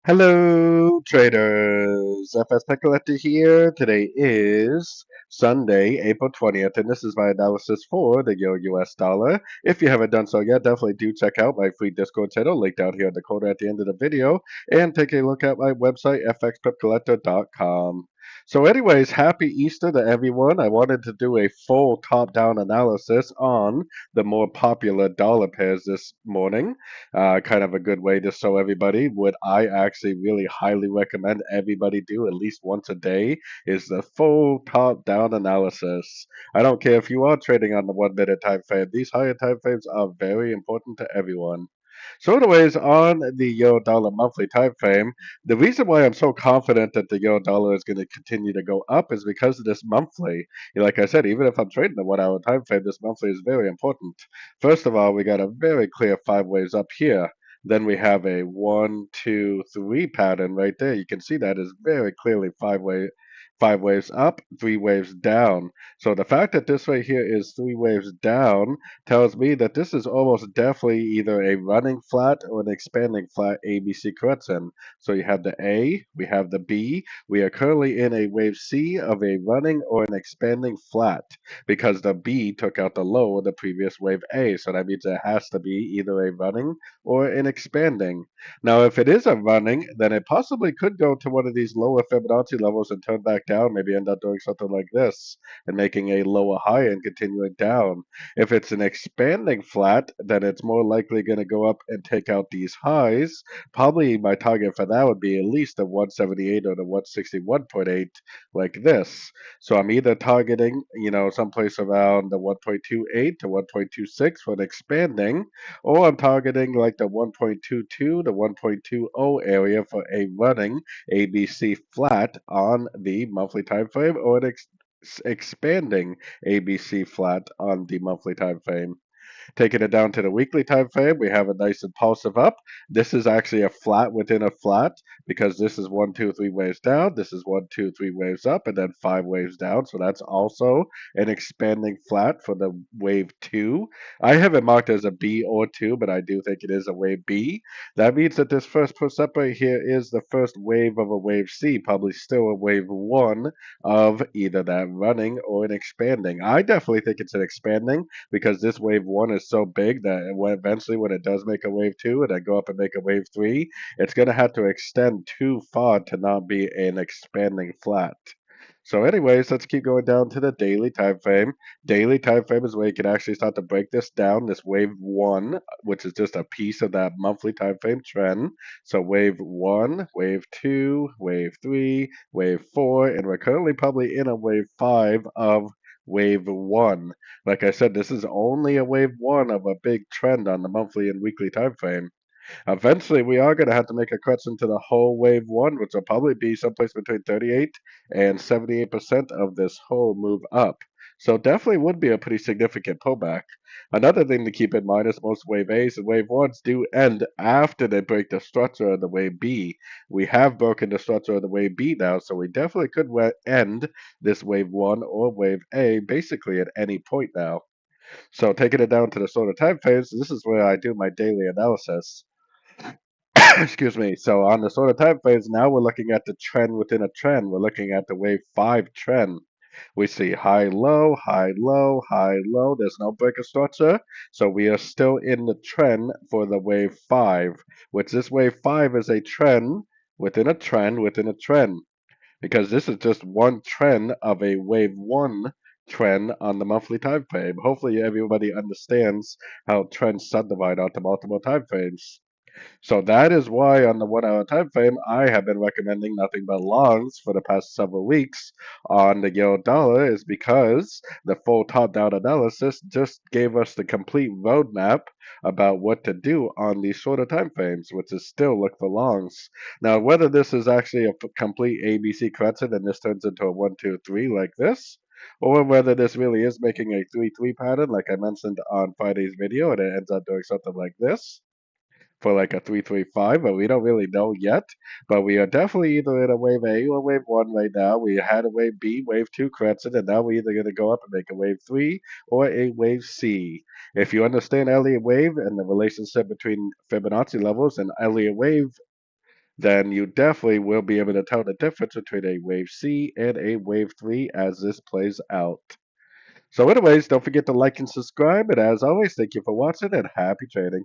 Hello, traders. FX Pip Collector here. Today is Sunday, April 20th, and this is my analysis for the US dollar. If you haven't done so yet, definitely do check out my free Discord channel, linked down here in the corner at the end of the video, and take a look at my website, fxpipcollector.com. So anyways, happy Easter to everyone. I wanted to do a full top-down analysis on the more popular dollar pairs this morning. Kind of a good way to show everybody what I actually really highly recommend everybody do at least once a day is the full top-down analysis. I don't care if you are trading on the 1 minute time frame. These higher time frames are very important to everyone. So anyways, on the euro dollar monthly time frame, the reason why I'm so confident that the euro dollar is going to continue to go up is because of this monthly. Like I said, even if I'm trading the 1 hour time frame, this monthly is very important. First of all, we got a very clear 5 waves up here. Then we have a 1, 2, 3 pattern right there. You can see that is very clearly 5 waves up, 3 waves down. So the fact that this right here is 3 waves down tells me that this is almost definitely either a running flat or an expanding flat ABC correction. So you have the A, we have the B. We are currently in a wave C of a running or an expanding flat because the B took out the low of the previous wave A. So that means it has to be either a running or an expanding. Now, if it is a running, then it possibly could go to one of these lower Fibonacci levels and turn back down, maybe end up doing something like this and making a lower high and continuing down. If it's an expanding flat, then it's more likely going to go up and take out these highs. Probably my target for that would be at least the 178 or the 161.8 like this. So I'm either targeting, someplace around the 1.28 to 1.26 for an expanding, or I'm targeting like the 1.22 to 1.20 area for a running ABC flat on the monthly time frame or an expanding ABC flat on the monthly time frame. Taking it down to the weekly time frame, we have a nice impulsive up. This is actually a flat within a flat because this is 1, 2, 3 waves down. This is 1, 2, 3 waves up and then 5 waves down. So that's also an expanding flat for the wave two. I have it marked as a B or two, but I do think it is a wave B. That means that this first push up right here is the first wave of a wave C, probably still a wave one of either that running or an expanding. I definitely think it's an expanding because this wave one is so big that eventually when it does make a wave two and then go up and make a wave three, it's going to have to extend too far to not be an expanding flat. So anyways, let's keep going down to the daily time frame. Daily time frame is where you can actually start to break this down, this wave one, which is just a piece of that monthly time frame trend. So wave one, wave two, wave three, wave four, and we're currently probably in a wave five of wave one. Like I said, this is only a wave one of a big trend on the monthly and weekly time frame. Eventually, we are going to have to make a correction to the whole wave one, which will probably be someplace between 38 and 78% of this whole move up. So definitely would be a pretty significant pullback. Another thing to keep in mind is most wave A's and wave ones do end after they break the structure of the wave B. We have broken the structure of the wave B now, so we definitely could end this wave one or wave A basically at any point now. So taking it down to the sort of time frames, this is where I do my daily analysis. Excuse me. So on the sort of time frames, now we're looking at the trend within a trend. We're looking at the wave five trend. We see high, low, high, low, high, low. There's no break of structure. So we are still in the trend for the wave five, which this wave five is a trend within a trend within a trend. Because this is just one trend of a wave one trend on the monthly time frame. Hopefully everybody understands how trends subdivide onto multiple time frames. So that is why on the 1 hour time frame, I have been recommending nothing but longs for the past several weeks on the euro dollar is because the full top-down analysis just gave us the complete roadmap about what to do on these shorter time frames, which is still look for longs. Now, whether this is actually a complete ABC correction and this turns into a 1, 2, 3 like this, or whether this really is making a 3-3 pattern like I mentioned on Friday's video and it ends up doing something like this for like a 335, but we don't really know yet. But we are definitely either in a wave A or wave one right now. We had a wave B, wave two correction, and now we're either going to go up and make a wave three or a wave C. If you understand Elliott wave and the relationship between Fibonacci levels and Elliott wave then you definitely will be able to tell the difference between a wave C and a wave 3 as this plays out. So anyways, don't forget to like and subscribe, and as always, thank you for watching and happy trading.